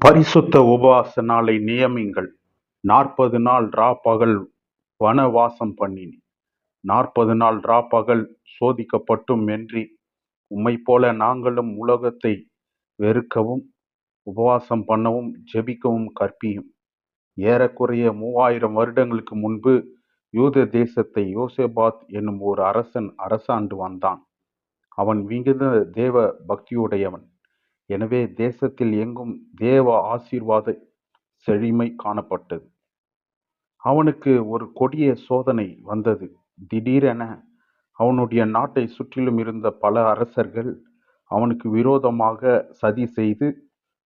பரிசுத்த உபவாச நாளை நியமிங்கள். 40 நாள் பகல் வனவாசம் பண்ணினேன். 40 நாள் பகல் சோதிக்கப்பட்டும் வென்றி, உம்மைப்போல நாங்களும் உலகத்தை வெறுக்கவும் உபவாசம் பண்ணவும் ஜெபிக்கவும் கற்பியும். ஏறக்குறைய 3000 வருடங்களுக்கு முன்பு யூத தேசத்தை யோசேபாத் என்னும் ஒரு அரசன் அரசாண்டு வந்தான். அவன் மிகுந்த தேவ பக்தியுடையவன். எனவே தேசத்தில் எங்கும் தேவ ஆசீர்வாத செழிமை காணப்பட்டது. அவனுக்கு ஒரு கொடிய சோதனை வந்தது. திடீரென அவனுடைய நாட்டை சுற்றிலும் இருந்த பல அரசர்கள் அவனுக்கு விரோதமாக சதி செய்து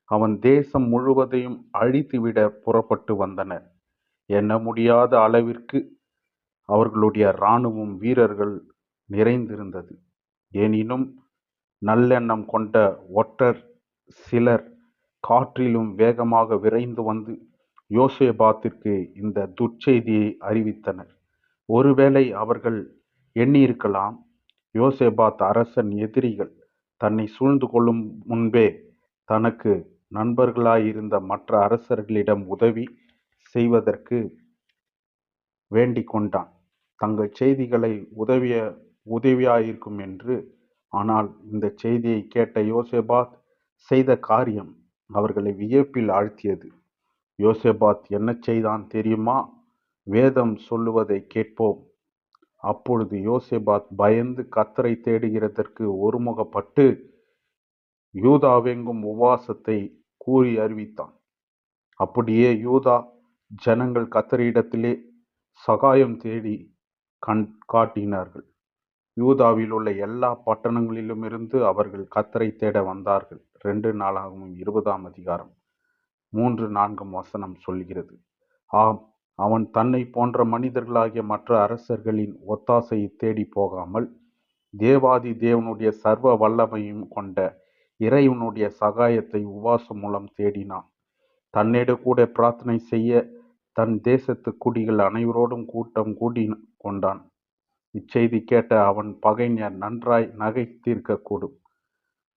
அவன் தேசம் முழுவதையும் அழித்துவிட புறப்பட்டு வந்தனர். எண்ண முடியாத அளவிற்கு அவர்களுடைய இராணுவம் வீரர்கள் நிறைந்திருந்தது. எனினும் நல்லெண்ணம் கொண்ட ஒற்றர் சிலர் காற்றிலும் வேகமாக விரைந்து வந்து யோசேபாத்திற்கு இந்த துர்ச்செய்தியை அறிவித்தனர். ஒருவேளை அவர்கள் எண்ணியிருக்கலாம், யோசேபாத் அரசன் எதிரிகள் தன்னை சூழ்ந்து கொள்ளும் முன்பே தனக்கு நண்பர்களாயிருந்த மற்ற அரசர்களிடம் உதவி செய்வதற்கு வேண்டிக் கொண்டான். தங்கள் செய்திகளை உதவியாயிருக்கும் என்று. ஆனால் இந்த செய்தியை கேட்ட யோசேபாத் செய்த காரியம் அவர்களை வியப்பில் ஆழ்த்தியது. யோசேபாத் என்ன செய்தான் தெரியுமா? வேதம் சொல்லுவதை கேட்போம். அப்பொழுது யோசேபாத் பயந்து கர்த்தரை தேடுகிறதற்கு ஒருமுகப்பட்டு யூதாவெங்கும் உபவாசத்தை கூறி அறிவித்தான். அப்படியே யூதா ஜனங்கள் கர்த்தரிடத்திலே சகாயம் தேடி காட்டினார்கள். யூதாவில் உள்ள எல்லா பட்டணங்களிலும் இருந்து அவர்கள் கர்த்தரை தேட வந்தார்கள். 2 நாளாகமம் 20ஆம் அதிகாரம் 3-4 வசனம் சொல்கிறது. ஆம், அவன் தன்னை போன்ற மனிதர்களாகிய மற்ற அரசர்களின் ஒத்தாசையை தேடி போகாமல் தேவாதி தேவனுடைய சர்வ வல்லமையும் கொண்ட இறைவனுடைய சகாயத்தை உபவாசம் மூலம் தேடினான். தன்னிட கூட பிரார்த்தனை செய்ய தன் தேசத்து குடிகள் அனைவரோடும் கூட்டம் கூடி கொண்டான். இச்செய்தி கேட்ட அவன் பகைஞர் நன்றாய் நகைத்திருக்கக்கூடும்.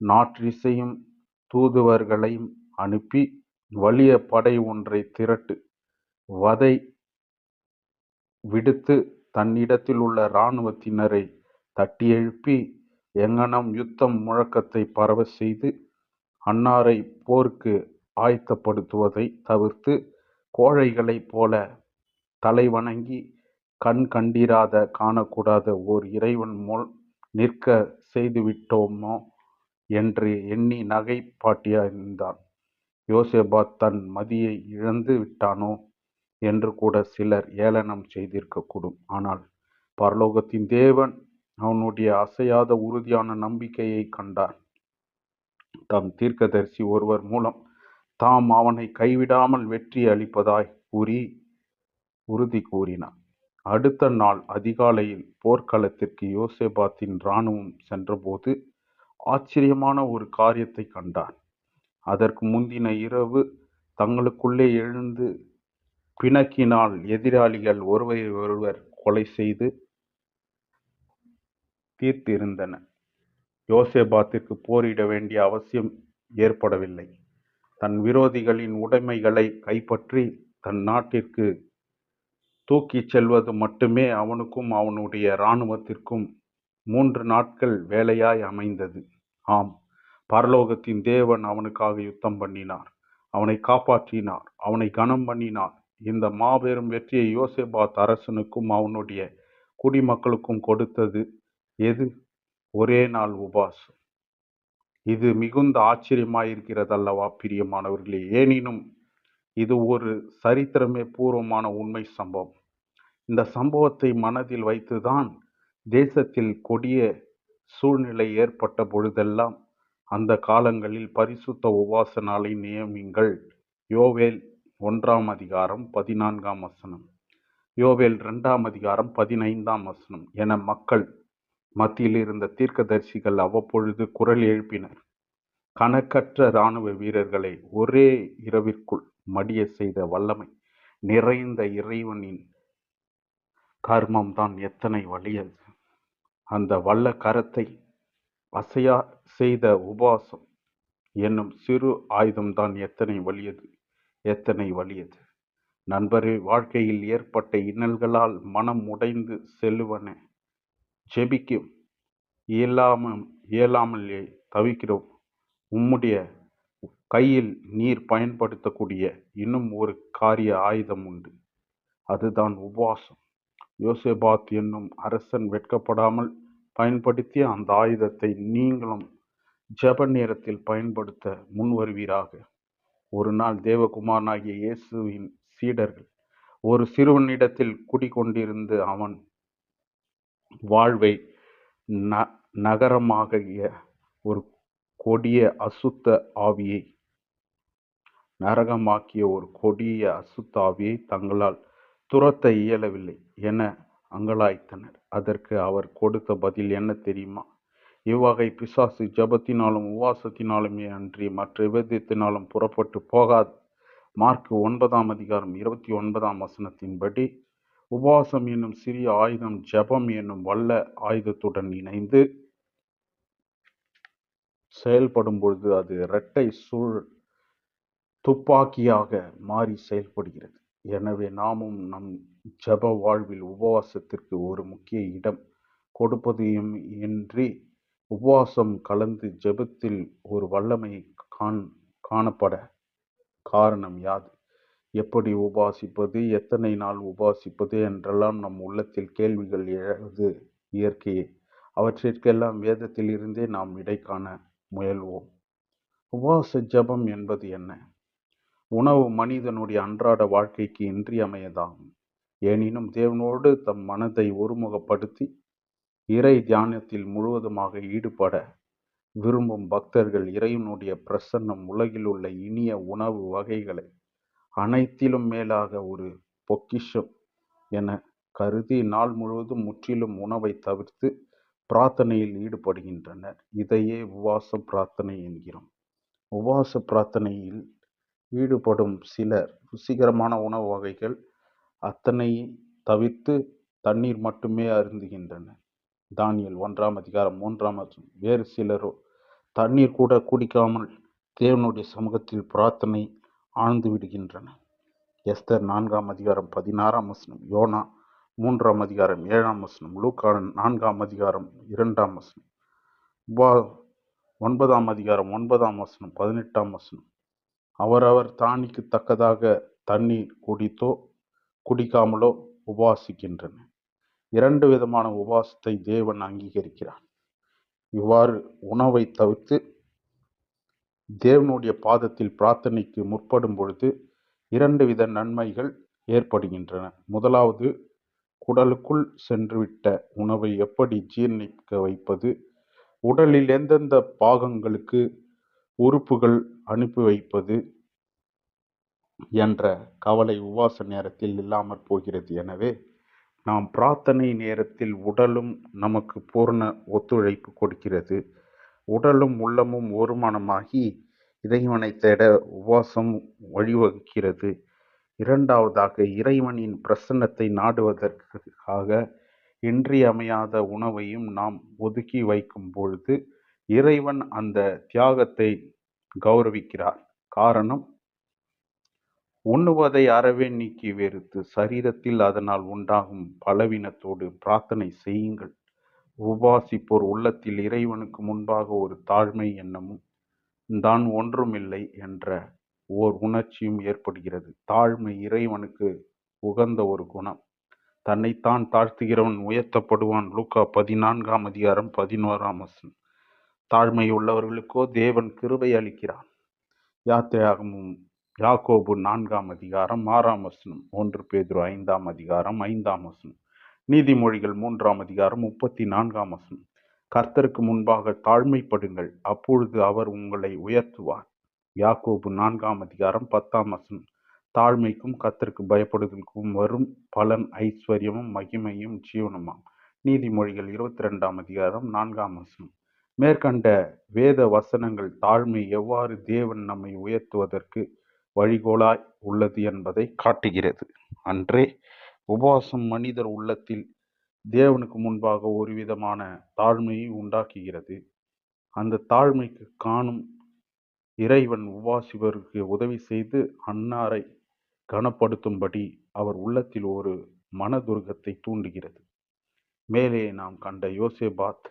நாற்றிசையும் தூதுவர்களையும் அனுப்பி வலிய படை ஒன்றை திரட்டு வதை விடுத்து தன்னிடத்தில் உள்ள இராணுவத்தினரை தட்டி எழுப்பி எங்கனம் யுத்தம் முழக்கத்தை பரவ செய்து அன்னாரை போருக்கு ஆயத்தப்படுத்துவதை தவிர்த்து கோழைகளைப் போல தலை வணங்கி கண் கண்டிராத காணக்கூடாத ஓர் இறைவன் முன் நிற்க செய்துவிட்டோமோ என்று எண்ணி நகை பாட்டியிருந்தான். யோசேபாத் தன் மதியை இழந்து விட்டானோ என்று கூட சிலர் ஏளனம் செய்திருக்கக்கூடும். ஆனால் பரலோகத்தின் தேவன் அவனுடைய அசையாத உறுதியான நம்பிக்கையை கண்டார். தம் தீர்க்கதரிசி ஒருவர் மூலம் தாம் அவனை கைவிடாமல் வெற்றி அளிப்பதாய் கூறி உறுதி கூறினார். அடுத்த நாள் அதிகாலையில் போர்க்களத்திற்கு யோசேபாத்தின் இராணுவம் சென்றபோது ஆச்சரியமான ஒரு காரியத்தை கண்டார். அதற்கு முந்தின இரவு தங்களுக்குள்ளே எழுந்து பிணக்கினால் எதிராளிகள் ஒருவரை ஒருவர் கொலை செய்து தீர்த்திருந்தனர். யோசேபாத்திற்கு போரிட வேண்டிய அவசியம் ஏற்படவில்லை. தன் விரோதிகளின் உடைமைகளை கைப்பற்றி தன் நாட்டிற்கு தூக்கிச் செல்வது மட்டுமே அவனுக்கும் அவனுடைய இராணுவத்திற்கும் 3 நாட்கள் வேலையாய் அமைந்தது. ஆம், பரலோகத்தின் தேவன் அவனுக்காக யுத்தம் பண்ணினார். அவனை காப்பாற்றினார். அவனை கனம் பண்ணினார். இந்த மாபெரும் வெற்றியை யோசேபாத் அரசனுக்கும் அவனுடைய குடிமக்களுக்கும் கொடுத்தது எது? ஒரே நாள் உபவாசம். இது மிகுந்த ஆச்சரியமாயிருக்கிறதல்லவா பிரியமானவர்களே? எனினும் இது ஒரு சரித்திரமே பூர்வமான உண்மை சம்பவம். இந்த சம்பவத்தை மனதில் வைத்துதான் தேசத்தில் கொடிய சூழ்நிலை ஏற்பட்ட பொழுதெல்லாம் அந்த காலங்களில் பரிசுத்த உபவாச நாளை நியமிங்கள். யோவேல் 1ஆம் அதிகாரம் 14ஆம் வசனம், யோவேல் 2ஆம் அதிகாரம் 15ஆம் வசனம் என மக்கள் மத்தியில் இருந்த தீர்க்கதரிசிகள் அவ்வப்பொழுது குரல் எழுப்பினர். கணக்கற்ற இராணுவ வீரர்களை ஒரே இரவிற்குள் மடிய செய்த வல்லமை நிறைந்த இறைவனின் கர்மம் தான் எத்தனை வலியது! அந்த வல்ல கரத்தை அசையா செய்த உபவாசம் என்னும் சிறு ஆயுதம்தான் எத்தனை வலியது. நண்பரே, வாழ்க்கையில் ஏற்பட்ட இன்னல்களால் மனம் உடைந்து செல்லுவன ஜெபிக்க இயலாமலே தவிக்கிறோம். உம்முடைய கையில் நீர் பயன்படுத்தக்கூடிய இன்னும் ஒரு காரிய ஆயுதம் உண்டு. அதுதான் உபவாசம். யோசேபாத் என்னும் அரசன் வெட்கப்படாமல் பயன்படுத்திய அந்த ஆயுதத்தை நீங்களும் ஜெப நேரத்தில் பயன்படுத்த முன்வருவீராக. ஒரு நாள் தேவகுமாரனாகிய இயேசுவின் சீடர்கள் ஒரு சிறுவனிடத்தில் குடிகொண்டிருந்து அவன் வாழ்வை நகரமாகிய ஒரு கொடிய அசுத்த ஆவியை தங்களால் துரத்த இயலவில்லை என அங்கலாய்த்தனர். அதற்கு அவர் கொடுத்த பதில் என்ன தெரியுமா? இவ்வகை பிசாசு ஜெபத்தினாலும் உபவாசத்தினாலுமே அன்றி மற்ற விதத்தினாலும் புறப்பட்டு போகாது. மார்க் 9:29 உபவாசம் என்னும் சிறிய ஆயுதம் ஜெபம் என்னும் வல்ல ஆயுதத்துடன் இணைந்து செயல்படும் பொழுது அது இரட்டை துப்பாக்கியாக மாறி செயல்படுகிறது. எனவே நாமும் நம் ஜெப வாழ்வில் உபவாசத்திற்கு ஒரு முக்கிய இடம் கொடுப்பதையும் இன்றி உபவாசம் கலந்து ஜெபத்தில் ஒரு வல்லமை காணப்பட காரணம் யாது? எப்படி உபாசிப்பது, எத்தனை நாள் உபாசிப்பது என்றெல்லாம் நம் உள்ளத்தில் கேள்விகள் எழுது இயற்கையே. அவற்றிற்கெல்லாம் வேதத்தில் இருந்தே நாம் விடை காண முயல்வோம். உபவாச ஜெபம் என்பது என்ன? உணவு மனிதனுடைய அன்றாட வாழ்க்கைக்கு இன்றியமையதாகும். எனினும் தேவனோடு தம் மனதை ஒருமுகப்படுத்தி இறை தியானத்தில் முழுவதுமாக ஈடுபட விரும்பும் பக்தர்கள் இறைவனுடைய பிரசன்னம் உலகில் உள்ள இனிய உணவு வகைகளை அனைத்திலும் மேலாக ஒரு பொக்கிஷம் என கருதி நாள் முழுவதும் முற்றிலும் உணவை தவிர்த்து பிரார்த்தனையில் ஈடுபடுகின்றனர். இதையே உபவாச பிரார்த்தனை என்கிறோம். உபவாச பிரார்த்தனையில் ஈடுபடும் சிலர் ருசிகரமான உணவு வகைகள் அத்தனை தவிர்த்து தண்ணீர் மட்டுமே அருந்துகின்றனர். தானியேல் 1:3. வேறு சிலரோ தண்ணீர் கூட குடிக்காமல் தேவனுடைய சமூகத்தில் பிரார்த்தனை ஆழ்ந்து விடுகின்றனர். எஸ்தர் 4:16. யோனா 3:7. லூக்கா 4:2. 9:9. 18. அவரவர் தானிக்கு தக்கதாக தண்ணீர் குடித்தோ குடிக்காமலோ உபவாசிக்கின்றனர். 2 விதமான உபவாசத்தை தேவன் அங்கீகரிக்கிறார். இவ்வாறு உணவை தவிர்த்து தேவனுடைய பாதத்தில் பிரார்த்தனைக்கு முற்படும் பொழுது 2 வித நன்மைகள் ஏற்படுகின்றன. முதலாவது, குடலுக்குள் சென்றுவிட்ட உணவை எப்படி ஜீரணிக்க வைப்பது, உடலில் எந்தெந்த பாகங்களுக்கு உறுப்புகள் அனுப்பி வைப்பது என்ற கவலை உபவாச நேரத்தில் இல்லாமற் போகிறது. எனவே நாம் பிரார்த்தனை நேரத்தில் உடலும் நமக்கு பூர்ண ஒத்துழைப்பு கொடுக்கிறது. உடலும் உள்ளமும் ஒருமனமாகி இறைவனை தேட உபவாசம் வழிவகுக்கிறது. இரண்டாவதாக, இறைவனின் பிரசன்னத்தை நாடுவதற்காக இன்றியமையாத உணவையும் நாம் ஒதுக்கி வைக்கும் பொழுது இறைவன் அந்த தியாகத்தை கௌரவிக்கிறார். காரணம், உண்ணுவதை அறவே நீக்கி வெறுத்து சரீரத்தில் அதனால் உண்டாகும் பலவீனத்தோடு பிரார்த்தனை செய்யுங்கள். உபாசிப்போர் உள்ளத்தில் இறைவனுக்கு முன்பாக ஒரு தாழ்மை எண்ணமும் தான் ஒன்றுமில்லை என்ற ஓர் உணர்ச்சியும் ஏற்படுகிறது. தாழ்மை இறைவனுக்கு உகந்த ஒரு குணம். தன்னைத்தான் தாழ்த்துகிறவன் உயர்த்தப்படுவான். லூக்கா 14:11. தாழ்மை உள்ளவர்களுக்கோ தேவன் கிருபை அளிக்கிறான். யாத்திரையாகமம் யாக்கோபு 4:6. 1 பேதுரு 5:5. நீதிமொழிகள் 3:34. கர்த்தருக்கு முன்பாக தாழ்மைப்படுங்கள், அப்பொழுது அவர் உங்களை உயர்த்துவார். யாக்கோபு 4:10. தாழ்மைக்கும் கர்த்தருக்கு பயப்படுதலுக்கும் வரும் பலன் ஐஸ்வர்யமும் மகிமையும் ஜீவனுமாம். நீதிமொழிகள் 22:4. மேற்கண்ட வேத வசனங்கள் தாழ்மை எவ்வாறு தேவன் நம்மை உயர்த்துவதற்கு வழிகோலாய் உள்ளது என்பதை காட்டுகிறது. அன்றே உபவாசம் மனிதர் உள்ளத்தில் தேவனுக்கு முன்பாக ஒரு விதமான தாழ்மையை உண்டாக்குகிறது. அந்த தாழ்மைக்கு காணும் இறைவன் உபவாசிப்பவருக்கு உதவி செய்து அன்னாரை கனப்படுத்தும்படி அவர் உள்ளத்தில் ஒரு மனதுருக்கத்தை தூண்டுகிறது. மேலே நாம் கண்ட யோசேபாத்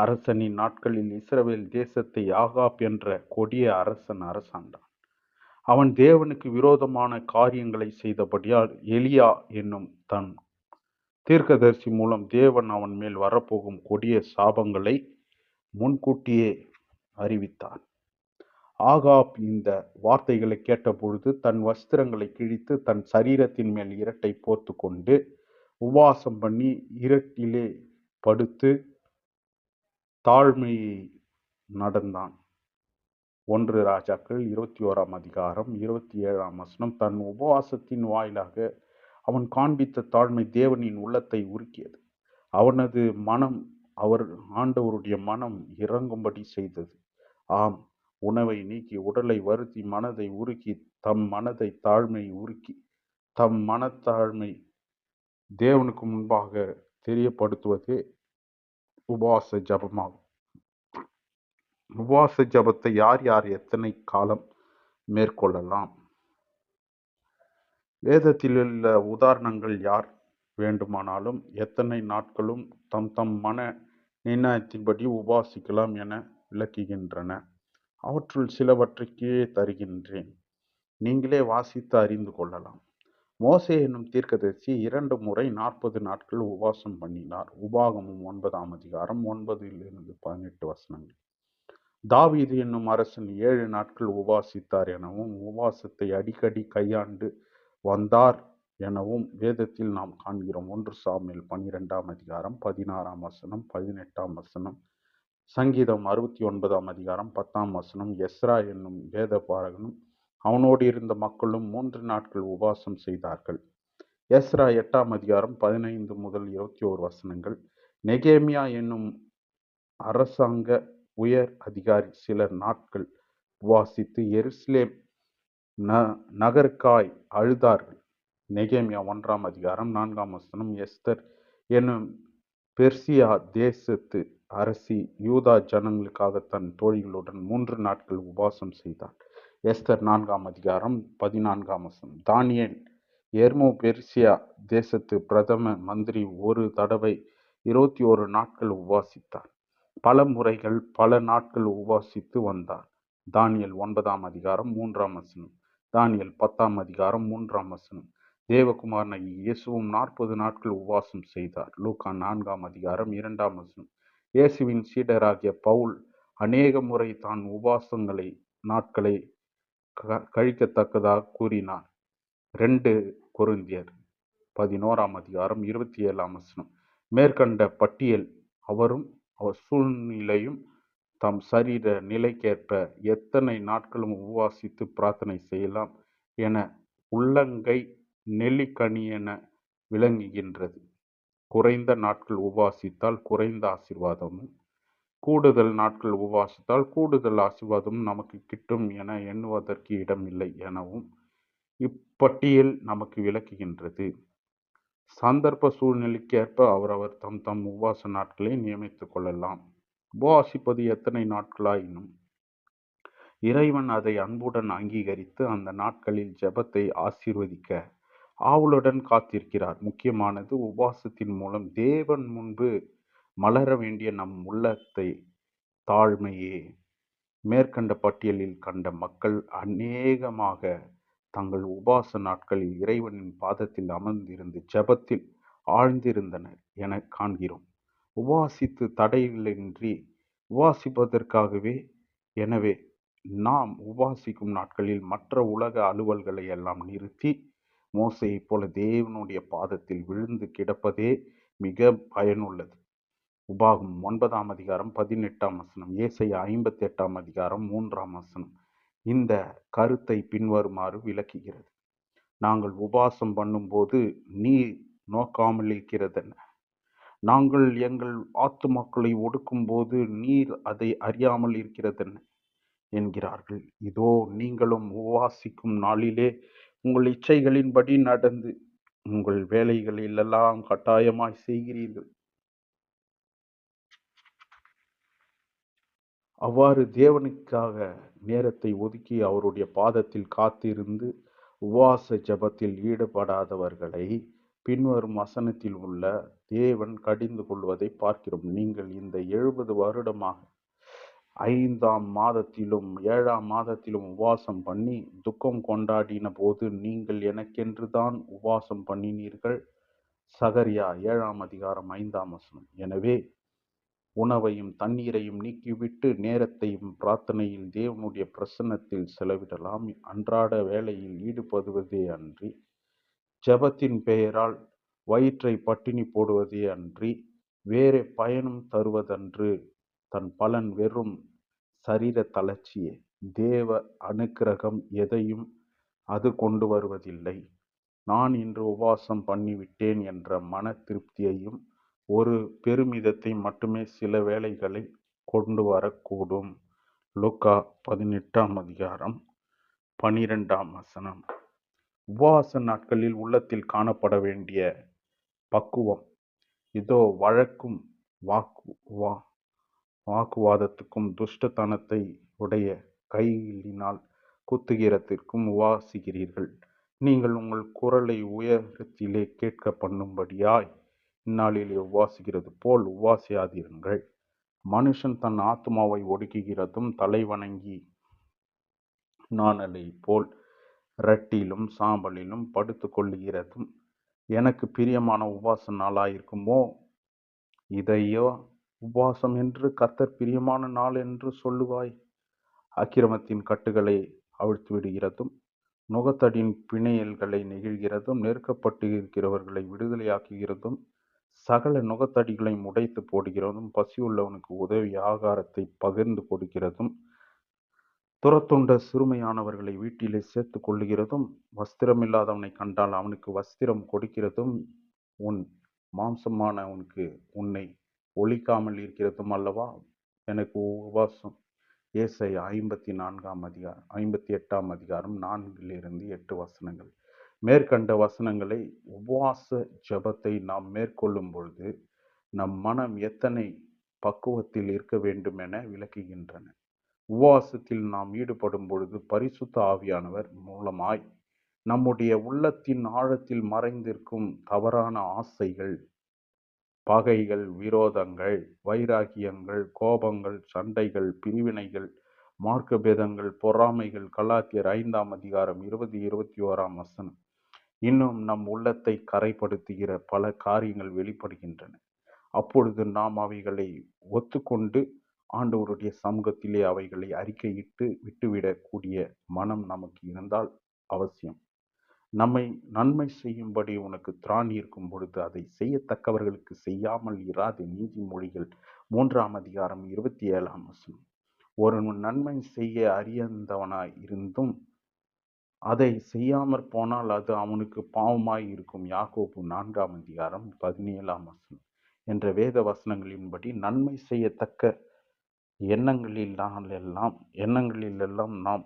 அரசனின் நாட்களில் இஸ்ரவேல் தேசத்தை ஆகாப் என்ற கொடிய அரசன் அரசாண்டான். அவன் தேவனுக்கு விரோதமான காரியங்களை செய்தபடியால் எலியா என்னும் தன் தீர்க்கதரிசி மூலம் தேவன் அவன் மேல் வரப்போகும் கொடிய சாபங்களை முன்கூட்டியே அறிவித்தார். ஆகாப் இந்த வார்த்தைகளை கேட்டபொழுது தன் வஸ்திரங்களை கிழித்து தன் சரீரத்தின் மேல் இரட்டை போர்த்து கொண்டு உபவாசம் பண்ணி இரட்டிலே படுத்து தாழ்மையை நடந்தான். 1 ராஜாக்கள் 21 அதிகாரம் 27 வசனம். தன் உபவாசத்தின் வாயிலாக அவன் காண்பித்த தாழ்மை தேவனின் உள்ளத்தை உருக்கியது. அவனது மனம் ஆண்டவருடைய மனம் இறங்கும்படி செய்தது. ஆம், உணவை நீக்கி உடலை வருத்தி மனதை உருக்கி தம் மனதை தாழ்மை உருக்கி தம் மனத்தாழ்மை தேவனுக்கு முன்பாக தெரியப்படுத்துவதே உபவாச ஜபமாகும். உபவாச ஜபத்தை யார் யார் எத்தனை காலம் மேற்கொள்ளலாம்? வேதத்தில் உள்ள உதாரணங்கள் யார் வேண்டுமானாலும் எத்தனை நாட்களும் தம் தம் மன நிர்ணயத்தின்படி உபாசிக்கலாம் என விளக்குகின்றன. அவற்றுள் சிலவற்றைக்கே தருகின்றேன், நீங்களே வாசித்து அறிந்து கொள்ளலாம். மோசே என்னும் தீர்க்கதரிசி 2 முறை 40 நாட்கள் உபவாசம் பண்ணினார். உபாகமும் 9 அதிகாரம் 9-18 வசனங்கள். தாவீது என்னும் அரசன் 7 நாட்கள் உபவாசித்தார் எனவும் உபவாசத்தை அடிக்கடி கையாண்டு வந்தார் எனவும் வேதத்தில் நாம் காண்கிறோம். 1 சாமுவேல் 12 அதிகாரம் 16 வசனம் 18 வசனம், சங்கீதம் 69 அதிகாரம் 10 வசனம். எஸ்ரா என்னும் வேத பாரகனும் அவனோடு இருந்த மக்களும் 3 நாட்கள் உபவாசம் செய்தார்கள். எஸ்ரா 8 அதிகாரம் 15 முதல் 21 வசனங்கள். நெகேமியா என்னும் அரசாங்க உயர் அதிகாரி சிலர் நாட்கள் உபவாசித்து எருசலேம் நகருக்காய் அழுதார்கள். நெகேமியா 1 அதிகாரம் 4 வசனம். எஸ்தர் என்னும் பெர்சியா தேசத்து அரசி யூதா ஜனங்களுக்காக தன் தோழிகளுடன் 3 நாட்கள் உபவாசம் செய்தார். எஸ்தர் 4 அதிகாரம் 14 வசனம். தானியேல் எர்மோ பெர்சியா தேசத்து பிரதம மந்திரி ஒரு தடவை 21 நாட்கள் உபவாசித்தார். பல முறைகள் பல நாட்கள் உபவாசித்து வந்தார். தானியேல் 9 அதிகாரம் 3 வசனம். தானியேல் 10 அதிகாரம் 3 வசனம். தேவகுமாரனாகிய இயேசுவும் 40 நாட்கள் உபவாசம் செய்தார். லூக்கா 4 அதிகாரம் 2 வசனம். இயேசுவின் சீடராகிய பவுல் அநேக முறை தான் உபவாசங்களை நாட்களை கழிக்கத்தக்கதாக கூறினார். 2 கொரிந்தியர் 11 அதிகாரம் 27 வசனம். மேற்கண்ட பட்டியல் அவரும் அவர் சூழ்நிலையும் தம் சரீர நிலைக்கேற்ப எத்தனை நாட்களும் உபவாசித்து பிரார்த்தனை செய்யலாம் என உள்ளங்கை நெல்லிக்கனி என விளங்குகின்றது. குறைந்த நாட்கள் உபவாசித்தால் குறைந்த ஆசீர்வாதமும், கூடுதல் நாட்கள் உபவாசித்தால் கூடுதல் ஆசீர்வாதமும் நமக்கு கிட்டும் என எண்ணுவதற்கு இடமில்லை எனவும் இப்பட்டியல் நமக்கு விளக்குகின்றது. சந்தர்ப்ப சூழ்நிலைக்கேற்ப அவரவர் தம் தம் உபவாச நாட்களை நியமித்துக் கொள்ளலாம். உபவாசிப்பது எத்தனை நாட்களாயினும் இறைவன் அதை அன்புடன் அங்கீகரித்து அந்த நாட்களில் ஜெபத்தை ஆசீர்வதிக்க ஆவலுடன் காத்திருக்கிறார். முக்கியமானது உபவாசத்தின் மூலம் தேவன் முன்பு மலர வேண்டிய நம் உள்ளத்தை தாழ்மையே. மேற்கண்ட பட்டியலில் கண்ட மக்கள் அநேகமாக தங்கள் உபவாச நாட்களில் இறைவனின் பாதத்தில் அமர்ந்திருந்து ஜெபத்தில் ஆழ்ந்திருந்தனர் என காண்கிறோம். உபவாசித்து தடைகளின்றி உபவாசிப்பதற்காகவே. எனவே நாம் உபவாசிக்கும் நாட்களில் மற்ற உலக அலுவல்களை எல்லாம் நிறுத்தி மோசேயைப் போல தேவனுடைய பாதத்தில் விழுந்து கிடப்பதே மிக பயனுள்ளது. உபாகம் 9 அதிகாரம் 18 வசனம். ஏசாயா 58 அதிகாரம் 3 வசனம் இந்த கருத்தை பின்வருமாறு விளக்குகிறது. நாங்கள் உபவாசம் பண்ணும்போது நீர் நோக்காமல் இருக்கிறதென்ன? நாங்கள் எங்கள் ஆத்துமாக்களை ஒடுக்கும் போது நீர் அதை அறியாமல் இருக்கிறதென்ன என்கிறார்கள். இதோ நீங்களும் உபவாசிக்கும் நாளிலே உங்கள் இச்சைகளின்படி நடந்து உங்கள் வேலைகளிலெல்லாம் கட்டாயமாய் செய்கிறீர்கள். அவ்வாறு தேவனுக்காக நேரத்தை ஒதுக்கி அவருடைய பாதத்தில் காத்திருந்து உபவாச ஜெபத்தில் ஈடுபடாதவர்களை பின்வரும் வசனத்தில் உள்ள தேவன் கடிந்து கொள்வதை பார்க்கிறோம். நீங்கள் இந்த 70 வருடமாக 5ஆம் மாதத்திலும் 7ஆம் மாதத்திலும் உபவாசம் பண்ணி துக்கம் கொண்டாடின போது நீங்கள் எனக்கென்று தான் உபவாசம் பண்ணினீர்கள். சகரியா 7ஆம் அதிகாரம் 5ஆம் வசனம். எனவே உணவையும் தண்ணீரையும் நீக்கிவிட்டு நேரத்தையும் பிரார்த்தனையில் தேவனுடைய பிரசன்னத்தில் செலவிடலாம். அன்றாட வேலையில் ஈடுபடுவதே அன்றி ஜெபத்தின் பெயரால் வயிற்றை பட்டினி போடுவதே அன்றி வேறு பயனும் தருவதன்று. தன் பலன் வெறும் சரீர தளர்ச்சியே. தேவ அனுக்கிரகம் எதையும் அது கொண்டு வருவதில்லை. நான் இன்று உபவாசம் பண்ணிவிட்டேன் என்ற மன திருப்தியையும் ஒரு பெருமிதத்தை மட்டுமே சில வேளைகளை கொண்டு வரக்கூடும். லூக்கா 18ஆம் அதிகாரம் 12ஆம் வசனம். உபவாச நாட்களில் உள்ளத்தில் காணப்பட வேண்டிய பக்குவம். இதோ வழக்கும் வாக்குவாதத்துக்கும் துஷ்டத்தனத்தை உடைய கைகளினால் குத்துகிறதற்கும் உபவாசிக்கிறீர்கள். நீங்கள் உங்கள் குரலை உயரத்திலே கேட்க பண்ணும்படியாய் இந்நாளிலே உபவாசிக்கிறது போல் உபவாசியாதிருங்கள். மனுஷன் தன் ஆத்மாவை ஒடுக்குகிறதும் தலை வணங்கி நாணலை போல் ரட்டிலும் சாம்பலிலும் படுத்து கொள்ளுகிறதும் எனக்கு பிரியமான உபவாச நாளாயிருக்குமோ? இதையோ உபவாசம் என்று கர்த்தர் பிரியமான நாள் என்று சொல்லுவாய். அக்கிரமத்தின் கட்டுகளை அவிழ்த்து விடுகிறதும் நுகத்தடியின் பிணையல்களை நெகிழ்கிறதும் நெருக்கப்பட்டு இருக்கிறவர்களை விடுதலையாக்குகிறதும் சகல நுகத்தடிகளையும் உடைத்து போடுகிறதும் பசியுள்ளவனுக்கு உதவி ஆகாரத்தை பகிர்ந்து கொடுக்கிறதும் துரத்துண்ட சிறுமையானவர்களை வீட்டிலே சேர்த்து கொள்ளுகிறதும் வஸ்திரமில்லாதவனை கண்டால் அவனுக்கு வஸ்திரம் கொடுக்கிறதும் உன் மாம்சமானவனுக்கு உன்னை ஒழிக்காமல் இருக்கிறதும் அல்லவா எனக்கு உபவாசம். ஏசாயா 58ஆம் அதிகாரம் 4-8 வசனங்கள். மேற்கண்ட வசனங்களை உபவாச ஜெபத்தை நாம் மேற்கொள்ளும் பொழுது நம் மனம் எத்தனை பக்குவத்தில் இருக்க வேண்டும் என விளக்குகின்றன. உபவாசத்தில் நாம் ஈடுபடும் பொழுது பரிசுத்த ஆவியானவர் மூலமாய் நம்முடைய உள்ளத்தின் ஆழத்தில் மறைந்திருக்கும் தவறான ஆசைகள், பகைகள், விரோதங்கள், வைராகியங்கள், கோபங்கள், சண்டைகள், பிரிவினைகள், மார்க்க பேதங்கள், பொறாமைகள், கலாத்தியர் 5ஆம் அதிகாரம் 20-21ஆம் வசனம், இன்னும் நம் உள்ளத்தை கரைப்படுத்துகிற பல காரியங்கள் வெளிப்படுகின்றன. அப்பொழுது நாம் அவைகளை ஒத்துக்கொண்டு ஆண்டவருடைய சமூகத்திலே அவைகளை அறிக்கையிட்டு விட்டுவிடக்கூடிய மனம் நமக்கு இருந்தால் அவசியம். நம்மை நன்மை செய்யும்படி உனக்கு திராணி இருக்கும் பொழுது அதை செய்யத்தக்கவர்களுக்கு செய்யாமல் இராது. நீதிமொழிகள் 3ஆம் அதிகாரம் 27ஆம் வசனம். ஒருவன் நன்மை செய்ய அறியந்தவனாய் இருந்தும் அதை செய்யாமற் போனால் அது அவனுக்கு பாவமாய் இருக்கும். யாக்கோபு 4ஆம் அதிகாரம் 17ஆம் வசனம் என்ற வேத வசனங்களின்படி நன்மை செய்யத்தக்க எண்ணங்களிலெல்லாம் நாம்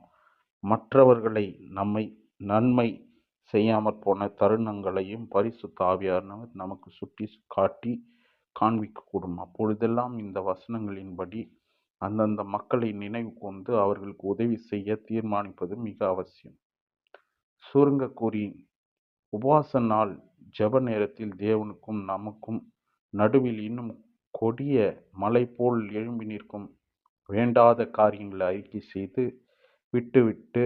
மற்றவர்களை நம்மை நன்மை செய்யாமற் போன தருணங்களையும் பரிசுத்த ஆவியானவர் நமக்கு சுட்டி காட்டி காண்பிக்கக்கூடும். அப்பொழுதெல்லாம் இந்த வசனங்களின்படி அந்தந்த மக்களை நினைவு கொண்டு அவர்களுக்கு உதவி செய்ய தீர்மானிப்பது மிக அவசியம். சுருங்க கூறி, உபவாச நாள் ஜெப நேரத்தில் தேவனுக்கும் நமக்கும் நடுவில் இன்னும் கொடிய மலை போல் எழும்பி நிற்கும் வேண்டாத காரியங்களை அறிக்கை செய்து விட்டுவிட்டு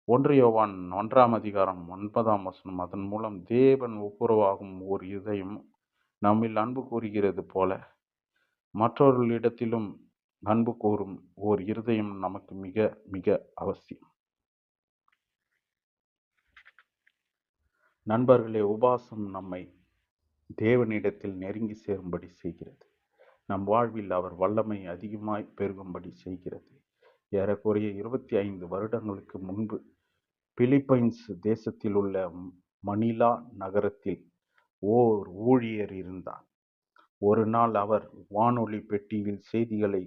1 யோவான் 1ஆம் அதிகாரம் 9ஆம் வசனம், அதன் மூலம் தேவன் ஒப்புரவாகும் ஓர் இதயம் நம்மில் அன்பு கூறுகிறது போல மற்றவர்களிடத்திலும் அன்பு கூறும் ஓர் இருதயம் நமக்கு மிக மிக அவசியம். நண்பர்களே, உபவாசம் நம்மை தேவனிடத்தில் நெருங்கி சேரும்படி செய்கிறது. நம் வாழ்வில் அவர் வல்லமை அதிகமாய் பெருகும்படி செய்கிறது. ஏறக்குறைய 25 வருடங்களுக்கு முன்பு பிலிப்பைன்ஸ் தேசத்தில் உள்ள மணிலா நகரத்தில் ஓர் ஊழியர் இருந்தார். ஒரு நாள் அவர் வானொலி பெட்டியில் செய்திகளை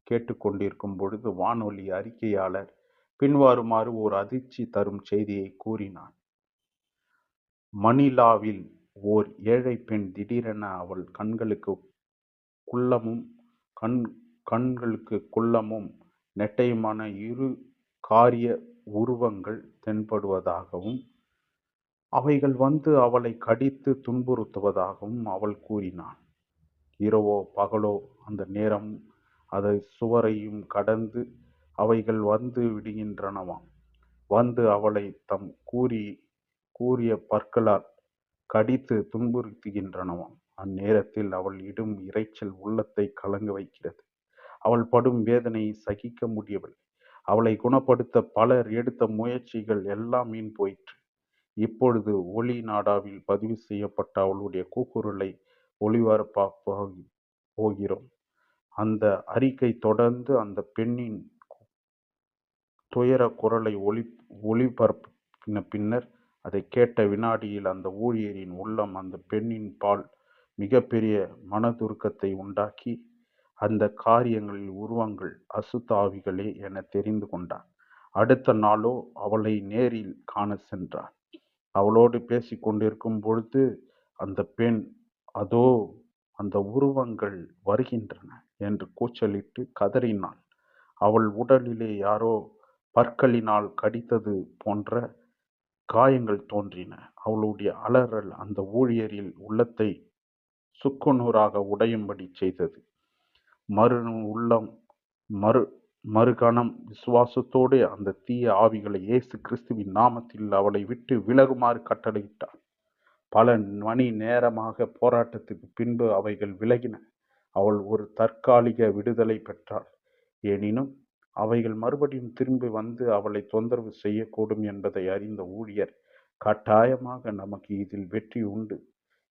கேட்டுக்கொண்டிருக்கும் பொழுது வானொலி அறிக்கையாளர் பின்வருமாறு ஒரு அதிர்ச்சி தரும் செய்தியை கூறினார். மணிலாவில் ஓர் ஏழை பெண் திடீரென அவள் கண்களுக்கு குள்ளமும் நெட்டையுமான இரு காரிய உருவங்கள் தென்படுவதாகவும் அவைகள் வந்து அவளை கடித்து துன்புறுத்துவதாகவும் அவள் கூறினாள். இரவோ பகலோ அந்த நேரம் அதை சுவரையும் கடந்து அவைகள் வந்து விடுகின்றனவாம். வந்து அவளை தம் கூறிய பற்களால் கடித்து துன்புறுத்துகின்றனவாம். அந்நேரத்தில் அவள் இடும் இரைச்சல் உள்ளத்தை கலங்க வைக்கிறது. அவள் படும் வேதனையை சகிக்க முடியவில்லை. அவளை குணப்படுத்த பலர் எடுத்த முயற்சிகள் எல்லாம் வீண் போயிற்று. இப்பொழுது ஒளி நாடாவில் பதிவு செய்யப்பட்ட அவளுடைய கூக்குரலை ஒளிபரப்ப போகிறோம். அந்த அறிக்கை தொடர்ந்து அந்த பெண்ணின் துயர குரலை ஒளிபரப்பின பின்னர் அதை கேட்ட வினாடியில் அந்த ஊழியரின் உள்ளம் அந்த பெண்ணின் பால் மிகப்பெரிய மனதுருக்கத்தை உண்டாக்கி அந்த காரியங்களில் உருவங்கள் அசுத்த ஆவிகளே என தெரிந்து கொண்டார். அடுத்த நாளோ அவளை நேரில் காண சென்றார். அவளோடு பேசிக் கொண்டிருக்கும் பொழுது அந்த பெண், அதோ அந்த உருவங்கள் வருகின்றன என்று கூச்சலிட்டு கதறினாள். அவள் உடலிலே யாரோ பற்களினால் கடித்தது போன்ற காயங்கள் தோன்றின. அவளுடைய அலறல் அந்த ஊழியரில் உள்ளத்தை சுக்குநூறாக உடையும்படி செய்தது. மறுகணம் விசுவாசத்தோடு அந்த தீய ஆவிகளை இயேசு கிறிஸ்துவின் நாமத்தில் அவளை விட்டு விலகுமாறு கட்டளையிட்டார். பல மணி நேரமாக போராட்டத்துக்கு பின்பு அவைகள் விலகின. அவள் ஒரு தற்காலிக விடுதலை பெற்றாள். எனினும் அவைகள் மறுபடியும் திரும்பி வந்து அவளை தொந்தரவு செய்யக்கூடும் என்பதை அறிந்த ஊழியர், கட்டாயமாக நமக்கு இதில் வெற்றி உண்டு,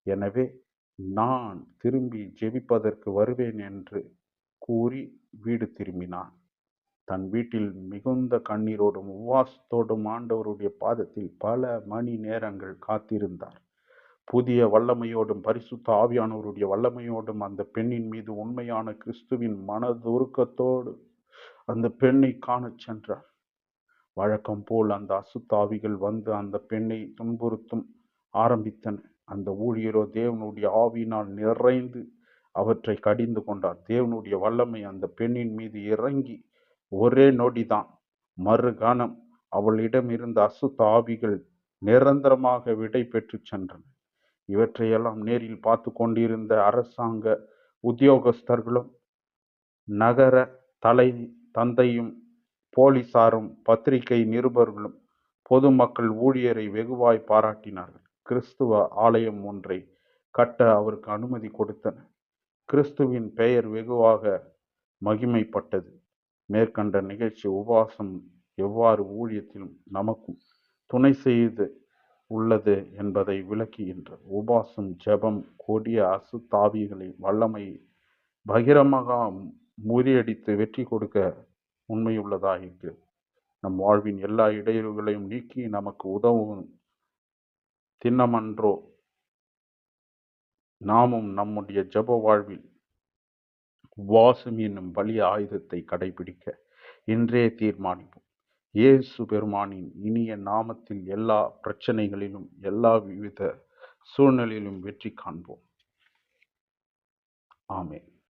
எனவே நான் திரும்பி ஜெபிப்பதற்கு வருவேன் என்று கூறி வீடு திரும்பினான். தன் வீட்டில் மிகுந்த கண்ணீரோடும் உபவாசத்தோடும் ஆண்டவருடைய பாதத்தில் பல மணி நேரங்கள் காத்திருந்தார். புதிய வல்லமையோடும் பரிசுத்த ஆவியானவருடைய வல்லமையோடும் அந்த பெண்ணின் மீது உண்மையான கிறிஸ்துவின் மனதுருக்கத்தோடு அந்த பெண்ணை காணச் சென்றார். வழக்கம் போல் அந்த அசுத்த ஆவிகள் வந்து அந்த பெண்ணை துன்புறுத்தும் ஆரம்பித்தன. அந்த ஊழியரோ தேவனுடைய ஆவியினால் நிறைந்து அவற்றை கடிந்து கொண்டார். தேவனுடைய வல்லமை அந்த பெண்ணின் மீது இறங்கி ஒரே நொடிதான், மறுகணம் அவளிடம் இருந்த அசுத்த ஆவிகள் நிரந்தரமாக விடை பெற்று சென்றன. இவற்றையெல்லாம் நேரில் பார்த்து கொண்டிருந்த அரசாங்க உத்தியோகஸ்தர்களும் நகர தந்தையும் போலீசாரும் பத்திரிகை நிருபர்களும் பொதுமக்கள் ஊழியரை வெகுவாய் பாராட்டினார்கள். கிறிஸ்துவ ஆலயம் ஒன்றை கட்ட அவருக்கு அனுமதி கொடுத்தனர். கிறிஸ்துவின் பெயர் வெகுவாக மகிமைப்பட்டது. மேற்கண்ட நிகழ்ச்சி உபவாசம் எவ்வாறு ஊழியத்திலும் நமக்கும் துணை செய்து உள்ளது என்பதை விளக்குகின்றது. உபவாசம், ஜெபம் கொடிய அசுத்தாவிகளை வல்லமையை பகிரமாக முறியடித்து வெற்றி கொடுக்க உண்மையுள்ளதாக இருக்கிறது. நம் வாழ்வின் எல்லா இடையூறுகளையும் நீக்கி நமக்கு உதவும் திண்ணமன்றோ நாமும் நம்முடைய ஜெப வாழ்வில் உபவாசம் என்னும் வலிய ஆயுதத்தை கடைபிடிக்க இன்றே தீர்மானிப்போம். இயேசு பெருமானின் இனிய நாமத்தில் எல்லா பிரச்சனைகளிலும் எல்லா விவித சூழ்நிலையிலும் வெற்றி காண்போம். ஆமென்.